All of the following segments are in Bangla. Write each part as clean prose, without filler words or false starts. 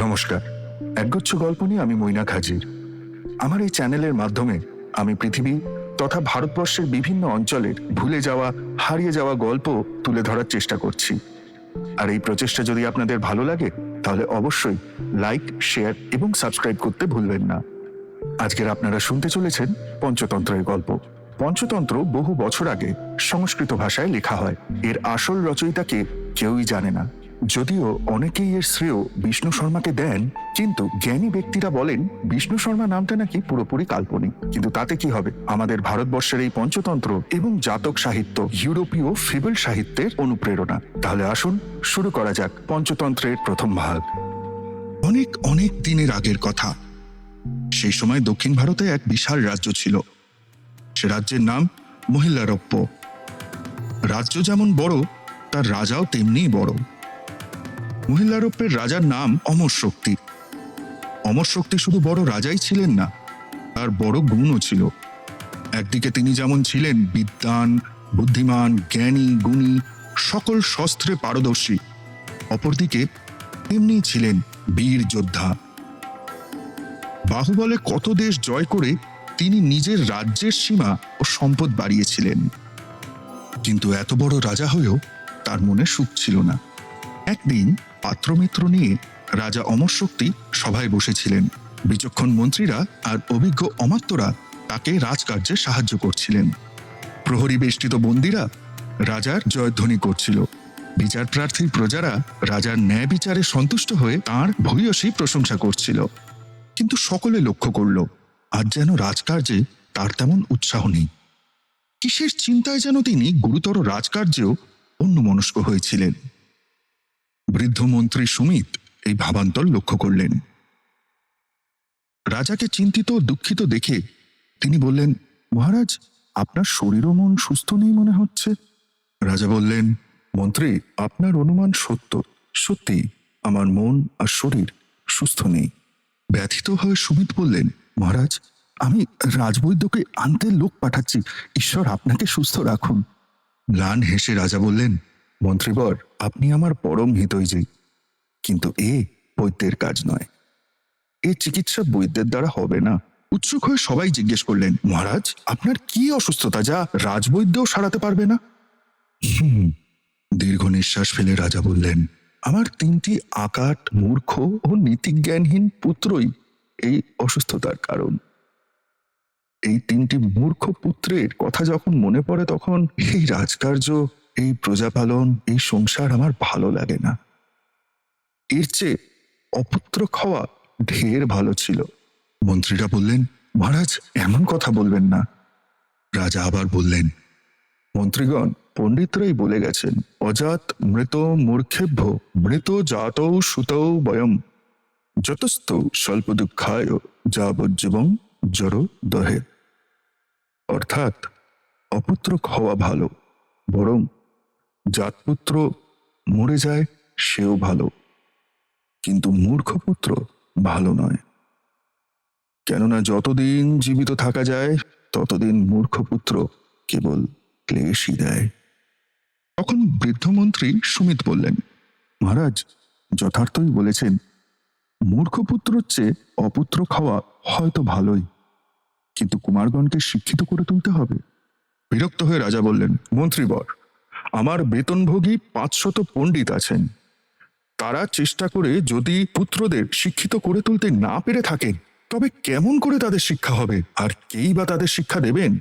নমস্কার। একগুচ্ছ গল্প নিয়ে আমি মৈনাক হাজির। আমার এই চ্যানেলের মাধ্যমে আমি পৃথিবী তথা ভারতবর্ষের বিভিন্ন অঞ্চলের ভুলে যাওয়া, হারিয়ে যাওয়া গল্প তুলে ধরার চেষ্টা করছি। আর এই প্রচেষ্টা যদি আপনাদের ভালো লাগে তাহলে অবশ্যই লাইক, শেয়ার এবং সাবস্ক্রাইব করতে ভুলবেন না। আজকের আপনারা শুনতে চলেছেন পঞ্চতন্ত্রের গল্প। পঞ্চতন্ত্র বহু বছর আগে সংস্কৃত ভাষায় লেখা হয়। এর আসল রচয়িতাকে কেউই জানে না, যদিও অনেকেই এর শ্রেয় বিষ্ণু শর্মাকে দেন। কিন্তু জ্ঞানী ব্যক্তিরা বলেন বিষ্ণু শর্মা নামটা নাকি পুরোপুরি কাল্পনিক। কিন্তু তাতে কি হবে, আমাদের ভারতবর্ষের এই পঞ্চতন্ত্র এবং জাতক সাহিত্য ইউরোপীয় ফেবল সাহিত্যের অনুপ্রেরণা। তাহলে আসুন শুরু করা যাক পঞ্চতন্ত্রের প্রথম ভাগ। অনেক অনেক দিনের আগের কথা। সেই সময় দক্ষিণ ভারতে এক বিশাল রাজ্য ছিল। সে রাজ্যের নাম মহিলারপ্য। রাজ্য যেমন বড়, তার রাজাও তেমনি বড়। মহিলারপ্যের রাজার নাম অমর শক্তি। অমর শক্তি শুধু বড় রাজাই ছিলেন না, তার বড় গুণও ছিল। একদিকে তিনি যেমন ছিলেন বিদ্বান, বুদ্ধিমান, জ্ঞানী, গুণী, সকল শস্ত্রে পারদর্শী, অপরদিকে তেমনি ছিলেন বীর যোদ্ধা। বাহুবলে কত দেশ জয় করে তিনি নিজের রাজ্যের সীমা ও সম্পদ বাড়িয়েছিলেন। কিন্তু এত বড় রাজা হয়েও তার মনে সুখ ছিল না। একদিন পাত্রমিত্র নিয়ে রাজা অমর শক্তি সভায় বসেছিলেন। বিচক্ষণ মন্ত্রীরা আর অভিজ্ঞ অমাত্যরা তাকে রাজকার্যে সাহায্য করছিলেন। প্রহরী বেষ্টিত বন্দীরা রাজার জয়ধ্বনি করছিল। বিচার প্রার্থীর প্রজারা রাজার ন্যায় বিচারে সন্তুষ্ট হয়ে তাঁর ভূয়সী প্রশংসা করছিল। কিন্তু সকলে লক্ষ্য করল, আজ যেন রাজকার্যে তার তেমন উৎসাহ নেই। কিসের চিন্তায় যেন তিনি গুরুতর রাজকার্যেও অন্যমনস্ক হয়েছিলেন। বৃদ্ধ মন্ত্রী সুমিত এই ভাবান্তর লক্ষ্য করলেন। রাজাকে চিন্তিত ও দুঃখিত দেখে তিনি বললেন, মহারাজ, আপনার শরীর ও মন সুস্থ নেই মনে হচ্ছে। রাজা বললেন, মন্ত্রী, আপনার অনুমান সত্য। সত্যি আমার মন আর শরীর সুস্থ নেই। ব্যথিত হয়ে সুমিত বললেন, মহারাজ, আমি রাজবৈদ্যকে আনতে লোক পাঠাচ্ছি। ঈশ্বর আপনাকে সুস্থ রাখুন। ম্লান হেসে রাজা বললেন, মন্ত্রীবর, আপনি আমার পরম হিতৈষী, কিন্তু এ বৈদ্যের কাজ নয়। এ চিকিৎসা বৈদ্যের দ্বারা হবে না। উৎসুক হয়ে সবাই জিজ্ঞেস করলেন, মহারাজ, আপনার কি অসুস্থতা যা রাজবৈদ্যও সারাতে পারবে না? দীর্ঘ নিঃশ্বাস ফেলে রাজা বললেন, আমার 3টি আকাট, মূর্খ ও নীতিজ্ঞানহীন পুত্রই এই অসুস্থতার কারণ। এই 3টি মূর্খ পুত্রের কথা যখন মনে পড়ে তখন এই রাজকার্য, এই প্রজাপালন, এই সংসার আমার ভালো লাগে না। এর চেয়ে অপুত্র খাওয়া ঢের ভালো ছিল। মন্ত্রীরা বললেন, মহারাজ, এমন কথা বলবেন না। রাজা আবার বললেন, মন্ত্রীগণ, পণ্ডিতরাই বলে গেছেন, অজাত মৃত মূর্খেভ্য মৃত জাতৌ সুতৌ বয়ম যতস্থ স্বল্প দুঃখায় যাবজ্জীবং জড় দহে। অর্থাৎ অপুত্র হওয়া ভালো, বরং জাতপুত্র মরে যায় সেও ভালো, কিন্তু মূর্খ পুত্র ভালো নয়। কেননা যতদিন জীবিত থাকা যায় ততদিন মূর্খ পুত্র কেবল ক্লেশই দেয়। তখন বৃদ্ধ মন্ত্রী সুমিত বললেন, মহারাজ, যথার্থই বলেছেন। মূর্খ পুত্রর চেয়ে অপুত্র খাওয়া হয়তো ভালোই, কিন্তু কুমারগণকে শিক্ষিত করে তুলতে হবে। বিরক্ত হয়ে রাজা বললেন, মন্ত্রীবর, আমার বেতনভোগী 500 পণ্ডিত আছেন। তারা চেষ্টা করে যদি পুত্রদের শিক্ষিত করে তুলতে না পেরে থাকেন, তবে কেমন করে তাদের শিক্ষা হবে, আর কেই বা তাদের শিক্ষা দেবেন?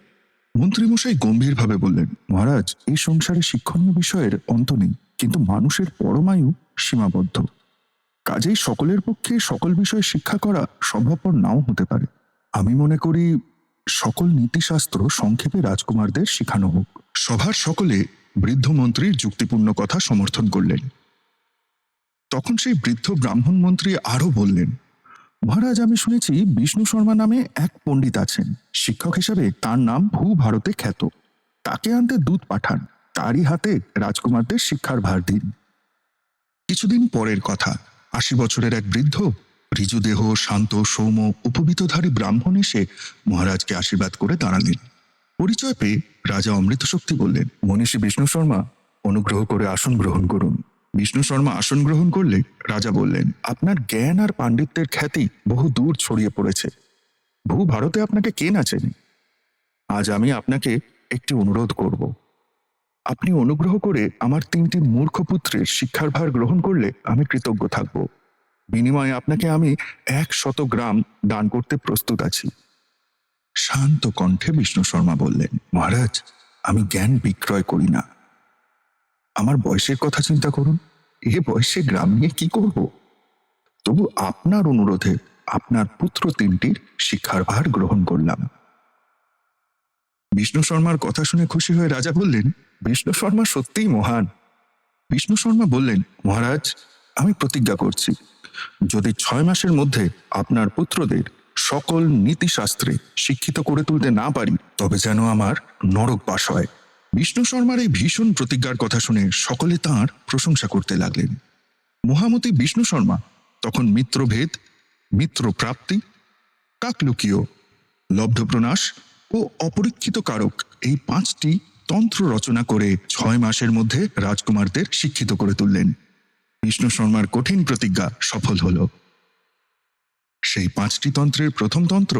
মন্ত্রীমশাই গম্ভীরভাবে বললেন, মহারাজ, এই সংসারে শিক্ষণীয় বিষয়ের অন্ত নেই, কিন্তু মানুষের পরমায়ু সীমাবদ্ধ। কাজেই সকলের পক্ষে সকল বিষয়ে শিক্ষা করা সম্ভবপর নাও হতে পারে। আমি মনে করি সকল নীতিশাস্ত্র সংক্ষেপে রাজকুমারদের শেখানো হোক। সভার সকলে বৃদ্ধ মন্ত্রীর যুক্তিপূর্ণ কথা সমর্থন করলেন। তখন সেই বৃদ্ধ ব্রাহ্মণ মন্ত্রী আরো বললেন, মহারাজ, আমি শুনেছি বিষ্ণু শর্মা নামে এক পণ্ডিত আছেন। শিক্ষক হিসাবে তার নাম ভারতে খ্যাত। তাকে আনতে দূত পাঠান, তারই হাতে রাজকুমারদের শিক্ষার ভার দিন। কিছুদিন পরের কথা, 80 বছরের এক বৃদ্ধ ঋজুদেহ, শান্ত, সৌম্য, উপবীতধারী ব্রাহ্মণ এসে মহারাজকে আশীর্বাদ করে দাঁড়ালেন। পরিচয় পেয়ে রাজা অমৃত শক্তি বললেন, মনীষী বিষ্ণু শর্মা, অনুগ্রহ করে আসন গ্রহণ করুন। বিষ্ণু শর্মা আসন গ্রহণ করলে রাজা বললেন, আপনার জ্ঞান আর পাণ্ডিত্যের খ্যাতি বহু দূর ছড়িয়ে পড়েছে। বহু ভারতে আপনাকে কে না চেনে। আজ আমি আপনাকে একটি অনুরোধ করব। আপনি অনুগ্রহ করে আমার তিনটি মূর্খ পুত্রের শিক্ষার ভার গ্রহণ করলে আমি কৃতজ্ঞ থাকব। বিনিময়ে আপনাকে আমি 100 গ্রাম দান করতে প্রস্তুত আছি। শান্ত কণ্ঠে বিষ্ণু শর্মা বললেন, মহারাজ, আমি জ্ঞান বিক্রয় করি না। আমার বয়সের কথা চিন্তা করুন, এ বয়সে গ্রাম নিয়ে কি করব? তবু আপনার অনুরোধে আপনার পুত্র তিনটির শিক্ষার ভার গ্রহণ করলাম। বিষ্ণু শর্মার কথা শুনে খুশি হয়ে রাজা বললেন, বিষ্ণু শর্মা সত্যিই মহান। বিষ্ণু শর্মা বললেন, মহারাজ, আমি প্রতিজ্ঞা করছি, যদি 6 মাসের মধ্যে আপনার পুত্রদের সকল নীতিশাস্ত্রে শিক্ষিত করে তুলতে না পারি, তবে যেন আমার নরকবাস হয়। বিষ্ণু শর্মার এই ভীষণ প্রতিজ্ঞার কথা শুনে সকলে তাঁর প্রশংসা করতে লাগলেন। মহামতি বিষ্ণু শর্মা তখন মিত্রভেদ, মিত্রপ্রাপ্তি, কাকলুকীয়, লব্ধপ্রনাশ ও অপরীক্ষিত কারক এই 5টি তন্ত্র রচনা করে 6 মাসের মধ্যে রাজকুমারদের শিক্ষিত করে তুললেন। বিষ্ণু শর্মার কঠিন প্রতিজ্ঞা সফল হল। সেই 5টি তন্ত্রের প্রথম তন্ত্র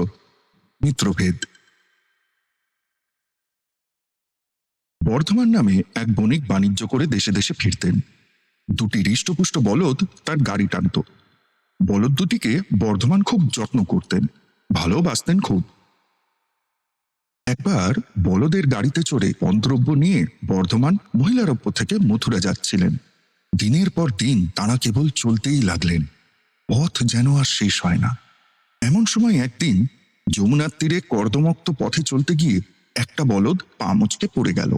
মিত্রভেদ। বর্ধমান নামে এক বণিক বাণিজ্য করে দেশে দেশে ফিরতেন। 2টি হৃষ্টপুষ্ট বলদ তার গাড়ি টানত। বলদ দুটিকে বর্ধমান খুব যত্ন করতেন, ভালোবাসতেন খুব। একবার বলদের গাড়িতে চড়ে পণদ্রব্য নিয়ে বর্ধমান মহিলারপ্য থেকে মথুরা যাচ্ছিলেন। দিনের পর দিন তাঁরা কেবল চলতেই লাগলেন, পথ যেন আর শেষ হয় না। এমন সময় একদিন যমুনার তীরে কর্দমক্ত পথে চলতে গিয়ে একটা বলদ পা মচকে পড়ে গেল।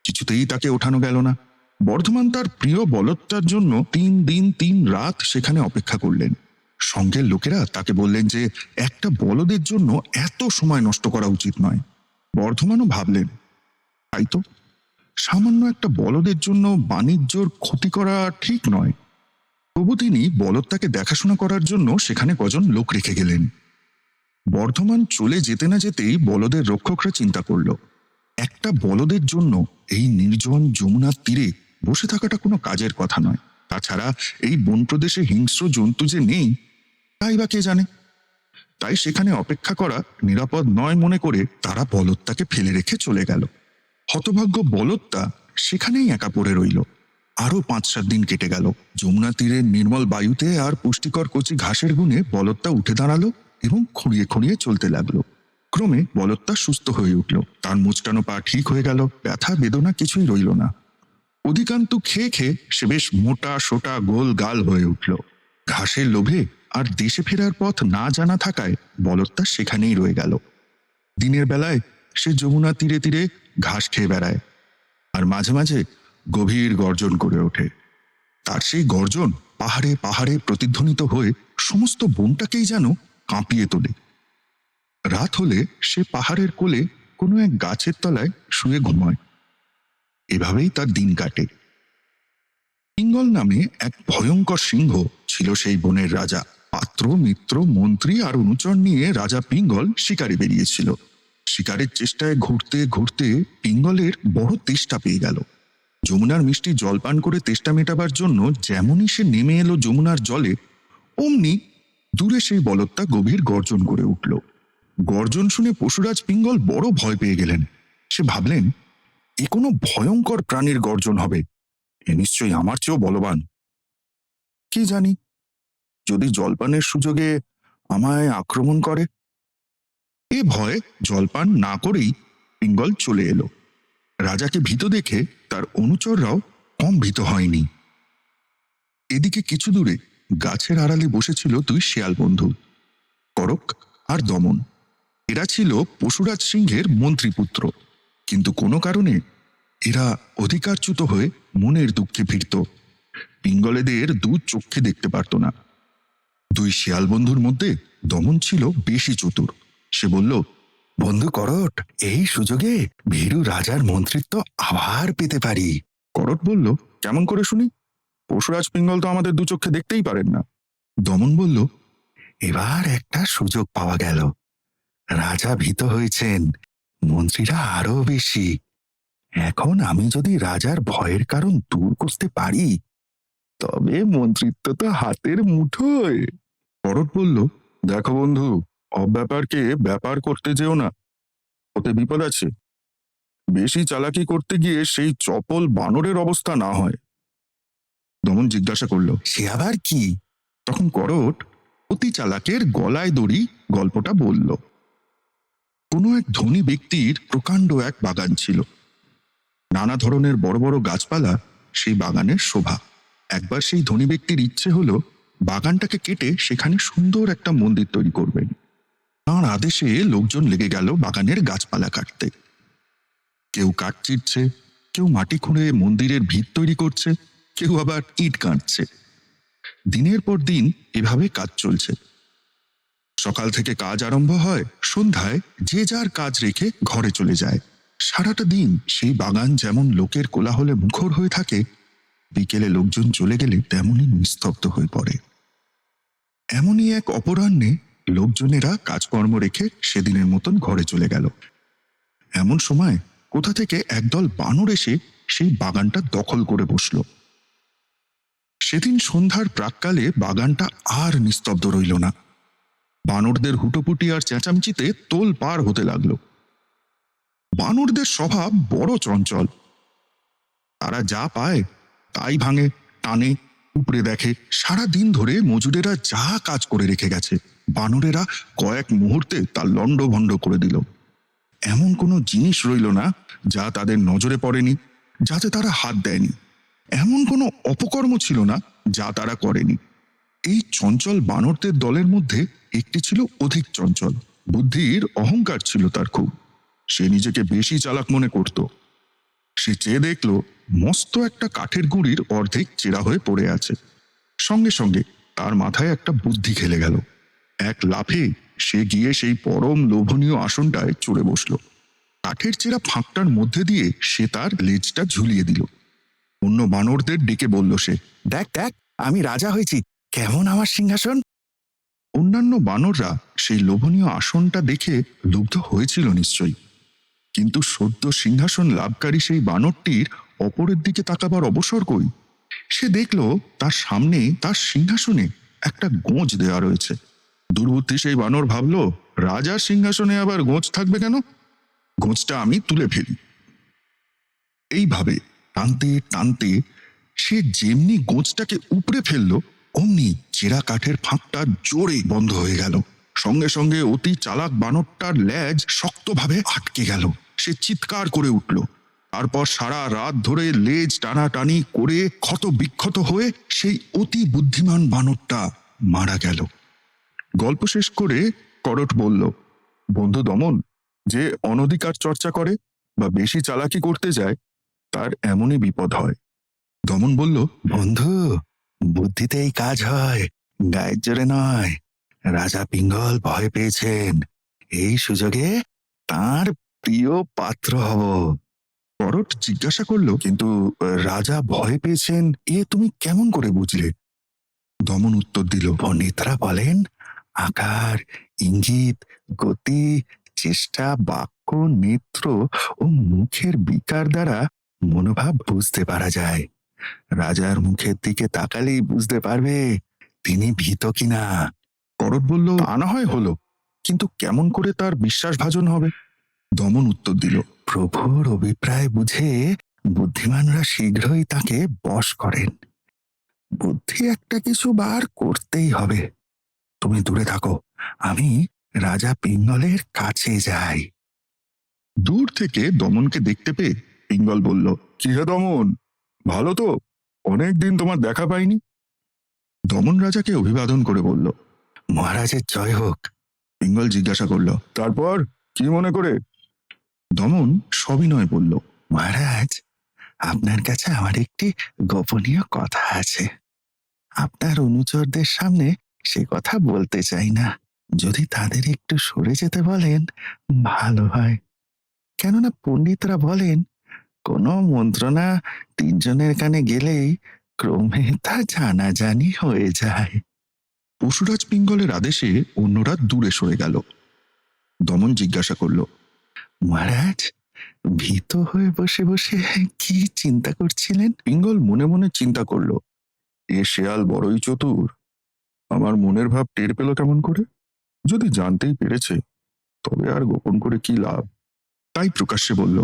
কিছুতেই তাকে ওঠানো গেল না। বর্ধমান তার প্রিয় বলদটার জন্য 3 দিন 3 রাত সেখানে অপেক্ষা করলেন। সঙ্গের লোকেরা তাকে বললেন যে একটা বলদের জন্য এত সময় নষ্ট করা উচিত নয়। বর্ধমানও ভাবলেন, তাই তো, সামান্য একটা বলদের জন্য বাণিজ্যর ক্ষতি করা ঠিক নয়। তবু তিনি বলদটাকে দেখাশোনা করার জন্য সেখানে কজন লোক রেখে গেলেন। বর্ধমান চলে যেতে না যেতেই বলদের রক্ষকরা চিন্তা করল, একটা বলদের জন্য এই নির্জন যমুনার তীরে বসে থাকাটা কোনো কাজের কথা নয়। তাছাড়া এই বন প্রদেশে হিংস্র জন্তু যে নেই তাই বা কে জানে। তাই সেখানে অপেক্ষা করা নিরাপদ নয় মনে করে তারা বলদটাকে ফেলে রেখে চলে গেল। হতভাগ্য বলদটা সেখানেই একা পড়ে রইল। আরো 5-7 দিন কেটে গেল। যমুনা তীরের নির্মল বায়ুতে আর পুষ্টিকর কচি ঘাসের গুণে বলদটা উঠে দাঁড়ালো এবং খুঁড়িয়ে খুঁড়িয়ে চলতে লাগলো। ক্রমে বলদটা সুস্থ হয়ে উঠল। তার মুচকানো পা ঠিক হয়ে গেল, ব্যথা বেদনা কিছুই রইল না। অধিকান্ত খেয়ে খেয়ে সে বেশ মোটা সোটা গোল গাল হয়ে উঠল। ঘাসের লোভে আর দেশে ফেরার পথ না জানা থাকায় বলদটা সেখানেই রয়ে গেল। দিনের বেলায় সে যমুনা তীরে তীরে ঘাস খেয়ে বেড়ায়, আর মাঝে মাঝে গভীর গর্জন করে ওঠে। তার সেই গর্জন পাহাড়ে পাহাড়ে প্রতিধ্বনিত হয়ে সমস্ত বনটাকেই যেন কাঁপিয়ে তোলে। রাত হলে সে পাহাড়ের কোলে কোনো এক গাছের তলায় শুয়ে ঘুমায়। এভাবেই তার দিন কাটে। পিঙ্গল নামে এক ভয়ঙ্কর সিংহ ছিল সেই বনের রাজা। পাত্র, মিত্র, মন্ত্রী আর অনুচর নিয়ে রাজা পিঙ্গল শিকারে বেরিয়েছিল। শিকারের চেষ্টায় ঘুরতে ঘুরতে পিঙ্গলের বড় তেষ্টা পেয়ে গেল। যমুনার মিষ্টি জলপান করে তেষ্টা মেটাবার জন্য যেমনই সে নেমে এলো যমুনার জলে, অমনি দূরে সেই বলদটা গভীর গর্জন করে উঠল। গর্জন শুনে পশুরাজ পিঙ্গল বড় ভয় পেয়ে গেলেন। সে ভাবলেন, এ কোনো ভয়ঙ্কর প্রাণীর গর্জন হবে, এ নিশ্চয়ই আমার চেয়েও বলবান। কি জানি, যদি জলপানের সুযোগে আমায় আক্রমণ করে। এ ভয়ে জলপান না করেই পিঙ্গল চলে এলো। রাজাকে ভীত দেখে তার অনুচররাও কম ভীত হয়নি। এদিকে কিছু দূরে গাছের আড়ালে বসেছিল 2 শেয়াল বন্ধু, করক আর দমন। এরা ছিল পশুরাজ সিংহের মন্ত্রীপুত্র, কিন্তু কোনো কারণে এরা অধিকারচ্যুত হয়ে মনের দুঃখে ফিরত। পিঙ্গলেদের 2 চক্ষে দেখতে পারত না। 2 শেয়াল বন্ধুর মধ্যে দমন ছিল বেশি চতুর। সে বলল, বন্ধু করট, এই সুযোগে ভীরু রাজার মন্ত্রিত্ব আবার পেতে পারি। করট বলল, কেমন করে শুনি? পশুরাজ পিঙ্গল তো আমাদের 2 চক্ষে দেখতেই পারেন না। দমন বলল, এবার একটা সুযোগ পাওয়া গেল। রাজা ভীত হয়েছেন, মন্ত্রীরা আরো বেশি। এখন আমি যদি রাজার ভয়ের কারণ দূর করতে পারি, তবে মন্ত্রিত্ব তো হাতের মুঠোয়। ভরত বলল, দেখো বন্ধু, অব্যাপারকে ব্যাপার করতে যেও না, ওতে বিপদ আছে। বেশি চালাকি করতে গিয়ে সেই চপল বানরের অবস্থা না হয়। দমন জিজ্ঞাসা করল, সে আবার কি? তখন করট অতি চালাকের গলায় দড়ি গল্পটা বলল। কোনো এক ধনী ব্যক্তির প্রকাণ্ড এক বাগান ছিল। নানা ধরনের বড় বড় গাছপালা সেই বাগানের শোভা। একবার সেই ধনী ব্যক্তির ইচ্ছে হলো বাগানটাকে কেটে সেখানে সুন্দর একটা মন্দির তৈরি করবেন। তাঁর আদেশে লোকজন লেগে গেল বাগানের গাছপালা কাটতে। কেউ কাঠ চিরছে, কেউ মাটি খুঁড়ে মন্দিরের ভিত তৈরি করছে, কেউ আবার ইট গাঁথছে। দিনের পর দিন এভাবে কাজ চলছে। সকাল থেকে কাজ আরম্ভ হয়, সন্ধ্যায় যে যার কাজ রেখে ঘরে চলে যায়। সারাটা দিন সেই বাগান যেমন লোকের কোলাহলে মুখর হয়ে থাকে, বিকেলে লোকজন চলে গেলে তেমনই নিস্তব্ধ হয়ে পড়ে। এমনই এক অপরাহ্নে লোকজনেরা কাজকর্ম রেখে সেদিনের মতন ঘরে চলে গেল। এমন সময় কোথা থেকে একদল বানর এসে সেই বাগানটা দখল করে বসল। সেদিন সন্ধ্যার প্রাক্কালে বাগানটা আর নিস্তব্ধ রইল না। বানরদের হুটোপুটি আর চেঁচামেচিতে তোল পার হতে লাগলো। বানরদের স্বভাব বড় চঞ্চল। তারা যা পায় তাই ভাঙে, টানে, উপড়ে দেখে। সারা দিন ধরে মজুরেরা যা কাজ করে রেখে গেছে, বানরেরা কয়েক মুহূর্তে তা লণ্ডভণ্ড করে দিল। এমন কোনো জিনিস রইল না যা তাদের নজরে পড়েনি, যাতে তারা হাত দেয়নি। এমন কোনো অপকর্ম ছিল না যা তারা করেনি। এই চঞ্চল বানরদের দলের মধ্যে একটি ছিল অধিক চঞ্চল। বুদ্ধির অহংকার ছিল তার খুব। সে নিজেকে বেশি চালাক মনে করত। সে চেয়ে দেখল মস্ত একটা কাঠের গুঁড়ির অর্ধেক চেরা হয়ে পড়ে আছে। সঙ্গে সঙ্গে তার মাথায় একটা বুদ্ধি খেলে গেল। এক লাফে সে গিয়ে সেই পরম লোভনীয় আসনটায় চড়ে বসল। কাঠের চেরা ফাঁকটার মধ্যে দিয়ে সে তার লেজটা ঝুলিয়ে দিল। অন্য বানরদের ডেকে বলল সে, দেখ দেখ, আমি রাজা হয়েছি, কেমন আমার সিংহাসন? অন্যান্য বানররা সেই লোভনীয় আসনটা দেখে লুব্ধ হয়েছিল নিশ্চয়ই, কিন্তু সদ্য সিংহাসন লাভকারী সেই বানরটির অপরের দিকে তাকাবার অবসর কই। সে দেখল তার সামনে তার সিংহাসনে একটা গোঁজ দেওয়া রয়েছে। দুর্বুদ্ধি সেই বানর ভাবল, রাজার সিংহাসনে আবার গোঁজ থাকবে কেন? গোঁজটা আমি তুলে ফেলি। এইভাবে টানতে টানতে সে যেমনি গোঁজটাকে উপড়ে ফেলল, অমনি চেরা কাঠের ফাঁকটা জোরে বন্ধ হয়ে গেল। সঙ্গে সঙ্গে অতি চালাক বানরটার লেজ শক্তভাবে আটকে গেল। সে চিৎকার করে উঠল। তারপর সারা রাত ধরে লেজ টানাটানি করে ক্ষত বিক্ষত হয়ে সেই অতি বুদ্ধিমান বানরটা মারা গেল। গল্প শেষ করে করট বলল, বন্ধু দমন, যে অনধিকার চর্চা করে বা বেশি চালাকি করতে যায়, তার এমনই বিপদ হয়। দমন বলল, বন্ধু, বুদ্ধিতে এই কাজ হয়, গায়ের জোরে নয়। রাজা পিঙ্গল ভয় পেয়েছেন, এই সুযোগে তার প্রিয় পাত্র হব। করট জিজ্ঞাসা করল, কিন্তু রাজা ভয় পেয়েছেন এ তুমি কেমন করে বুঝলে? দমন উত্তর দিল, পণ্ডিতরা বলেন, আকার, ইঙ্গিত, গতি, চেষ্টা, বাক্য, নেত্র ও মুখের বিকার দ্বারা মনোভাব বুঝতে পারা যায়। রাজার মুখের দিকে তাকালেই বুঝতে পারবে তিনি ভীত কিনা। করট বলল, তা না হয় হলো, কিন্তু কেমন করে তার বিশ্বাসভাজন হবে? দমন উত্তর দিল, প্রভুর অভিপ্রায় বুঝে বুদ্ধিমানরা শীঘ্রই তাকে বশ করেন। বুদ্ধি একটা কিছু বার করতেই হবে। তুমি দূরে থাকো, আমি রাজা পিঙ্গলের কাছে যাই। দূর থেকে দমনকে দেখতে পেয়ে পিঙ্গল বলল, কি হে দমন, ভালো তো? অনেকদিন তোমার দেখা পাইনি। দমন রাজাকে অভিবাদন করে বলল, মহারাজের জয় হোক। পিঙ্গল জিজ্ঞাসা করল, তারপর কি মনে করে? দমন সবিনয় বলল, মহারাজ, আপনার কাছে আমার একটি গোপনীয় কথা আছে। আপনার অনুচরদের সামনে সে কথা বলতে চাই না। যদি তাদের একটু সরে যেতে বলেন ভালো হয়। কেননা পণ্ডিতরা বলেন, কোনো মন্ত্রণা তিনজনের কানে গেলেই ক্রমে তা জানাজানি হয়ে যায়। পশুরাজ পিঙ্গলের আদেশে অন্যরা দূরে সরে গেল। দমন জিজ্ঞাসা করল, মহারাজ, ভীত হয়ে বসে বসে কি চিন্তা করছিলেন? পিঙ্গল মনে মনে চিন্তা করল, এ শেয়াল বড়ই চতুর। আমার মনের ভাব টের পেল কেমন করে? যদি জানতেই পেরেছে তবে আর গোপন করে কি লাভ? তাই প্রকাশ্যে বলল,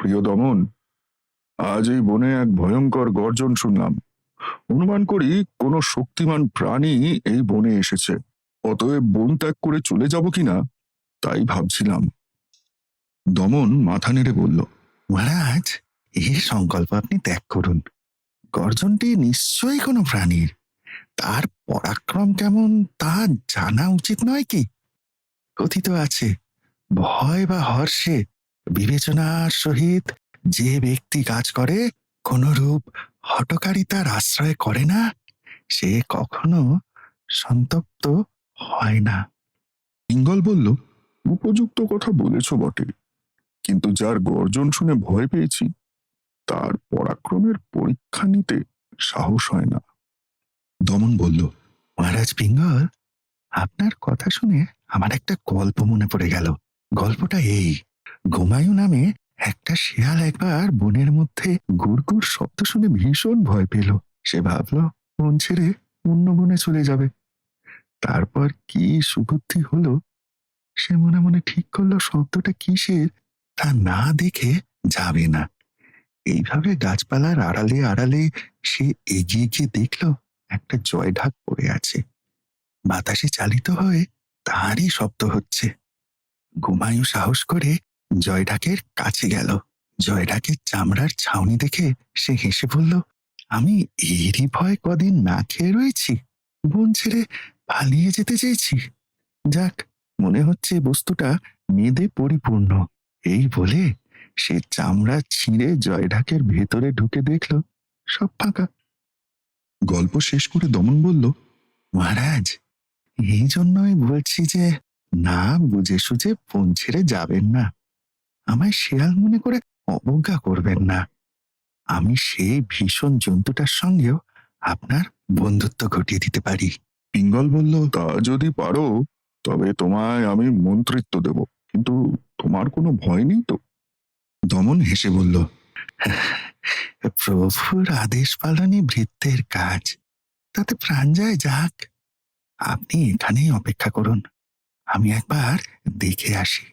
প্রিয় দমন, আজ এই বনে এক ভয়ঙ্কর গর্জন শুনলাম। অনুমান করি কোনো শক্তিমান প্রাণী এই বনে এসেছে। অতএব বন ত্যাগ করে চলে যাব কিনা তাই ভাবছিলাম। দমন মাথা নেড়ে বলল, মহারাজ, এই সংকল্প আপনি ত্যাগ করুন। গর্জনটি নিশ্চয়ই কোনো প্রাণীর। তার পরাক্রম কেমন তা জানা উচিত নয় কি? কথিত আছে, ভয় বা হর্ষে বিবেচনার সহিত যে ব্যক্তি কাজ করে, কোনরূপ হঠকারিতার আশ্রয় করে না, সে কখনো সন্তপ্ত হয় না। পিঙ্গল বলল, উপযুক্ত কথা বলেছ বটে, কিন্তু যার গর্জন শুনে ভয় পেয়েছি তার পরাক্রমের পরীক্ষা নিতে সাহস হয় না। দমন বলল, মহারাজ পিঙ্গল, আপনার কথা শুনে আমার একটা গল্প মনে পড়ে গেল। গল্পটা এই, ঘুমায়ু নামে একটা শেয়াল একবার বনের মধ্যে গুড়গুড় শব্দ শুনে ভীষণ ভয় পেল। সে ভাবল বন ছেড়ে অন্য বনে চলে যাবে। তারপর কি সুবুদ্ধি হলো, সে মনে মনে ঠিক করলো শব্দটা কিসের তা না দেখে যাবে না। এইভাবে গাছপালার আড়ালে আড়ালে সে এগিয়ে গিয়ে দেখল একটা জয়ঢাক পড়ে আছে। বাতাসে চালিত হয়ে তারই শব্দ হচ্ছে। ঘুমায়ু সাহস করে জয়ঢাকের কাছে গেল। জয়ঢাকের চামড়ার ছাউনি দেখে সে হেসে বলল, আমি এরই ভয় কদিন না খেয়ে রয়েছি, বন ছেড়ে পালিয়ে যেতে চেয়েছি। যাক, মনে হচ্ছে বস্তুটা মেদে পরিপূর্ণ। এই বলে সে চামড়া ছিঁড়ে জয়ঢাকের ভেতরে ঢুকে দেখল সব ফাঁকা। গল্প শেষ করে দমন বলল, মহারাজ, এই জন্যই বলছি যে না বুঝে সুঝে বন ছেড়ে যাবেন না। আমায় শেয়াল মনে করে অবজ্ঞা করবেন না। আমি সেই ভীষণ জন্তুটার সঙ্গেও আপনার বন্ধুত্ব ঘটিয়ে দিতে পারি। পিঙ্গল বলল, তা যদি পারো তবে তোমায় আমি মন্ত্রিত্ব দেব, কিন্তু তোমার কোনো ভয় নেই তো? দমন হেসে বলল, প্রভুর আদেশ পালনই ভৃত্যের কাজ, তাতে প্রাণ যায় যাক। আপনি এখানেই অপেক্ষা করুন, আমি একবার দেখে আসি।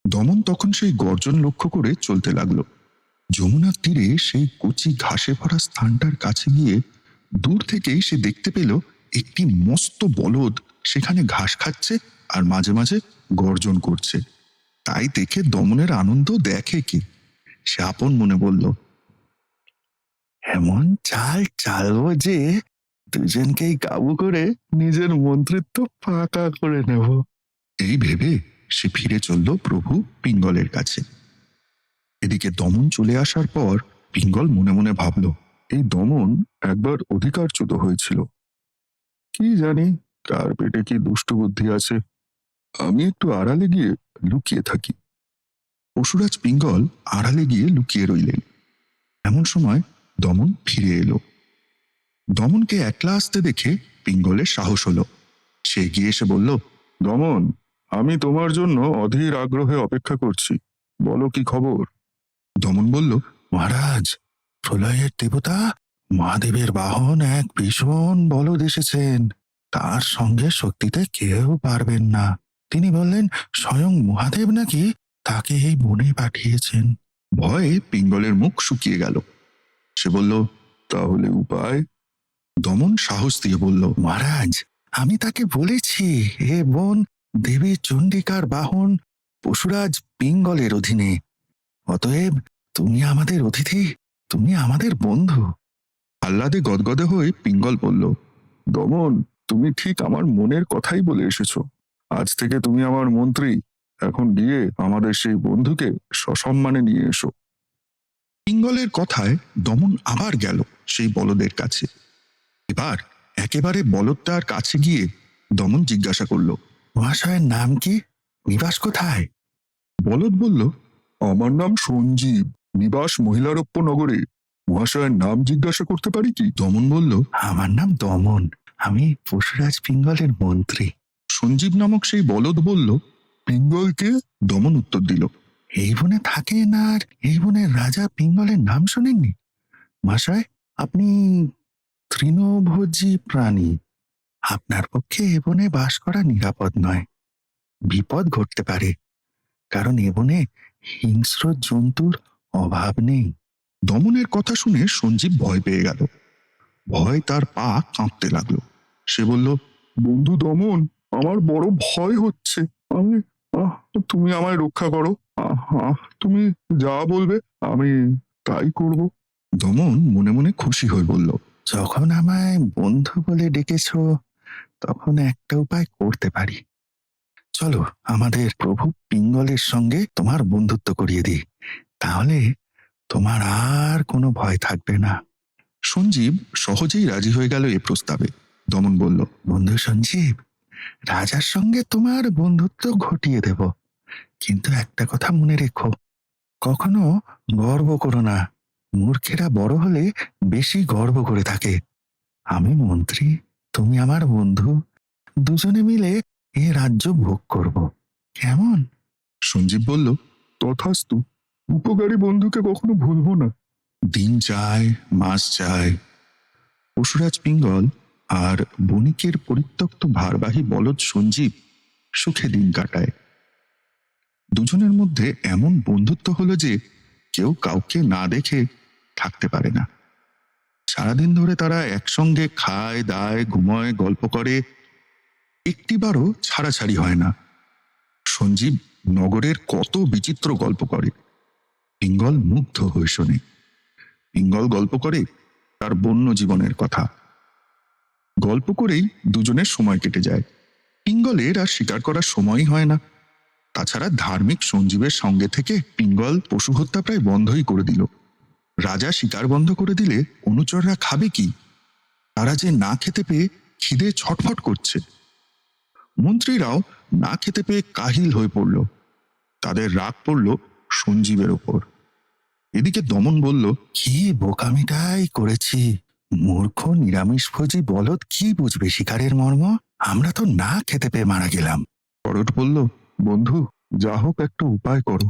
দমন তখন সেই গর্জন লক্ষ্য করে চলতে লাগলো। যমুনার তীরে সেই কচি ঘাসে ভরা স্থানটার কাছে গিয়ে দূর থেকেই সে দেখতে পেল একটি মস্ত বলদ সেখানে ঘাস খাচ্ছে আর মাঝে মাঝে গর্জন করছে। তাই দেখে দমনের আনন্দ দেখে কি, সে আপন মনে বলল, এমন চাল চালবো যে দুজনকেই কাবু করে নিজের মন্ত্রিত্ব পাকা করে নেব। এই ভেবে সে ফিরে চলল প্রভু পিঙ্গলের কাছে। এদিকে দমন চলে আসার পর পিঙ্গল মনে মনে ভাবল, এই দমন একবার অধিকারচ্যুত হয়েছিল। কি জানি কার পেটে কি দুষ্ট বুদ্ধি আছে। আমি একটু আড়ালে গিয়ে লুকিয়ে থাকি। পশুরাজ পিঙ্গল আড়ালে গিয়ে লুকিয়ে রইলেন। এমন সময় দমন ফিরে এলো। দমনকে একলা আসতে দেখে পিঙ্গলের সাহস হলো। সে এগিয়ে এসে বলল, দমন, আমি তোমার জন্য অধীর আগ্রহে অপেক্ষা করছি, বলো কি খবর? দমন বলল, মহারাজ, প্রলয়ের দেবতা মহাদেবের বাহন এক ভীষণ বলদ এসেছেন। তার সঙ্গে শক্তিতে কেউ পারবেন না। তিনি বললেন স্বয়ং মহাদেব নাকি তাকে এই বনে পাঠিয়েছেন। ভয়ে পিঙ্গলের মুখ শুকিয়ে গেল। সে বলল, তাহলে উপায়? দমন সাহস দিয়ে বলল, মহারাজ, আমি তাকে বলেছি এ বন দেবী চণ্ডিকার বাহন পশুরাজ পিঙ্গলের অধীনে। অতএব তুমি আমাদের অতিথি, তুমি আমাদের বন্ধু। আহ্লাদে গদগদে হয়ে পিঙ্গল বলল, দমন, তুমি ঠিক আমার মনের কথাই বলে এসেছো। আজ থেকে তুমি আমার মন্ত্রী। এখন গিয়ে আমাদের সেই বন্ধুকে সসম্মানে নিয়ে এসো। পিঙ্গলের কথায় দমন আবার গেল সেই বলদের কাছে। এবার একেবারে বলদটার কাছে গিয়ে দমন জিজ্ঞাসা করল, মহাশয়ের নাম কি, নিবাস কোথায়? বলদ বলল, আমার নাম সঞ্জীব, নিবাস মহিলারপ্য নগরে। মহাশয়ের নাম জিজ্ঞাসা করতে পারি কি? দমন বলল, আমার নাম দমন, আমি পশুরাজ পিঙ্গলের মন্ত্রী। সঞ্জীব নামক সেই বলদ বলল, পিঙ্গলকে? দমন উত্তর দিল, এই বনে থাকেন আর এই বনের রাজা পিঙ্গলের নাম শোনেননি? মহাশয়, আপনি তৃণভোজী প্রাণী, আপনার পক্ষে এ বনে বাস করা নিরাপদ নয়। বিপদ ঘটতে পারে, কারণ এ বনে হিংস্র জন্তুর অভাব নেই। দমনের কথা শুনে সঞ্জীব ভয় পেয়ে গেল। ভয় তার পা কাঁপতে লাগলো। সে বলল, বন্ধু দমন, আমার বড় ভয় হচ্ছে। আমি আহ, তুমি আমায় রক্ষা করো। তুমি যা বলবে আমি তাই করব। দমন মনে মনে খুশি হয়ে বলল, যখন আমায় বন্ধু বলে ডেকেছ, তখন একটা উপায় করতে পারি। চলো, আমাদের প্রভু পিঙ্গলের সঙ্গে তোমার বন্ধুত্ব করিয়ে দিই, তাহলে তোমার আর কোনো ভয় থাকবে না। সঞ্জীব সহজেই রাজি হয়ে গেল এ প্রস্তাবে। দমন বলল, বন্ধু সঞ্জীব, রাজার সঙ্গে তোমার বন্ধুত্ব ঘটিয়ে দেব, কিন্তু একটা কথা মনে রেখো, কখনো গর্ব করো না। মূর্খেরা বড় হলে বেশি গর্ব করে থাকে। আমি মন্ত্রী, তুমি আমার বন্ধু, দুজনে মিলে এ রাজ্য ভোগ করব, কেমন? সঞ্জীব বলল, তথাস্তু। উপকারী বন্ধুকে কখনো ভুলবো না। দিন যায়, মাস যায়। পশুরাজ পিঙ্গল আর বণিকের পরিত্যক্ত ভারবাহী বলদ সঞ্জীব সুখে দিন কাটায়। দুজনের মধ্যে এমন বন্ধুত্ব হলো যে কেউ কাউকে না দেখে থাকতে পারে না। সারাদিন ধরে তারা একসঙ্গে খায়, দায়, ঘুমোয়, গল্প করে, একটিবারও ছাড়াছাড়ি হয় না। সঞ্জীব নগরের কত বিচিত্র গল্প করে, পিঙ্গল মুগ্ধ হয়ে শোনে। পিঙ্গল গল্প করে তার বন্য জীবনের কথা। গল্প করেই দুজনের সময় কেটে যায়। পিঙ্গলের আর শিকার করার সময়ই হয় না। তাছাড়া ধার্মিক সঞ্জীবের সঙ্গে থেকে পিঙ্গল পশু হত্যা প্রায় বন্ধই করে দিল। রাজা শিকার বন্ধ করে দিলে অনুচররা খাবে কি? তারা যে না খেতে পেয়ে খিদে ছটফট করছে। মন্ত্রীরাও না খেতে পেয়ে কাহিল হয়ে পড়ল। তাদের রাগ পড়ল সঞ্জীবের ওপর। এদিকে দমন বলল, কি বোকামিটাই করেছি। মূর্খ নিরামিষভোজী বলদ কি বুঝবে শিকারের মর্ম? আমরা তো না খেতে পেয়ে মারা গেলাম। করট বলল, বন্ধু, যা হোক একটা উপায় করো।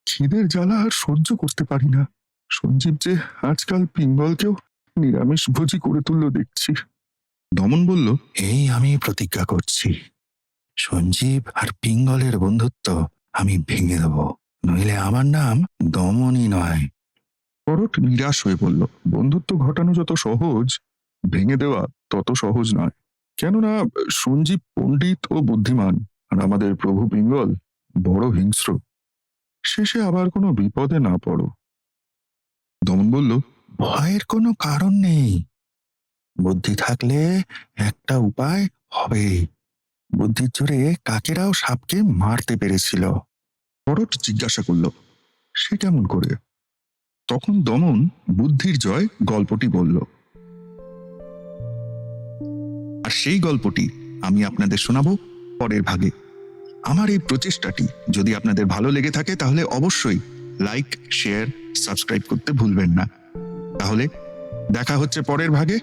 খিদের জ্বালা আর সহ্য করতে পারি না। সঞ্জীব যে আজকাল পিঙ্গলকেও নিরামিষভোজী করে তুলল দেখছি। দমন বলল, এই আমি প্রতিজ্ঞা করছি, সঞ্জীব আর পিঙ্গলের বন্ধুত্ব আমি ভেঙে দেব, নইলে আমার নাম দমনই নয়। করট নিরাশ হয়ে বলল, বন্ধুত্ব ঘটানো যত সহজ, ভেঙে দেওয়া তত সহজ নয়। কেননা সঞ্জীব পণ্ডিত ও বুদ্ধিমান, আর আমাদের প্রভু পিঙ্গল বড় হিংস্র। শেষে আবার কোনো বিপদে না পড়ো। দমন বলল, ভয়ের কোনো কারণ নেই। বুদ্ধি থাকলে একটা উপায় হবে। বুদ্ধির জোরে কাকেরাও সাপকে মারতে পেরেছিল। করট জিজ্ঞাসা করল, সে কেমন করে? তখন দমন বুদ্ধির জয় গল্পটি বলল। আর সেই গল্পটি আমি আপনাদের শোনাবো পরের ভাগে। আমার এই প্রচেষ্টাটি যদি আপনাদের ভালো লেগে থাকে তাহলে অবশ্যই লাইক, শেয়ার, সাবস্ক্রাইব করতে ভুলবেন না। তাহলে দেখা হচ্ছে পরের ভাগে।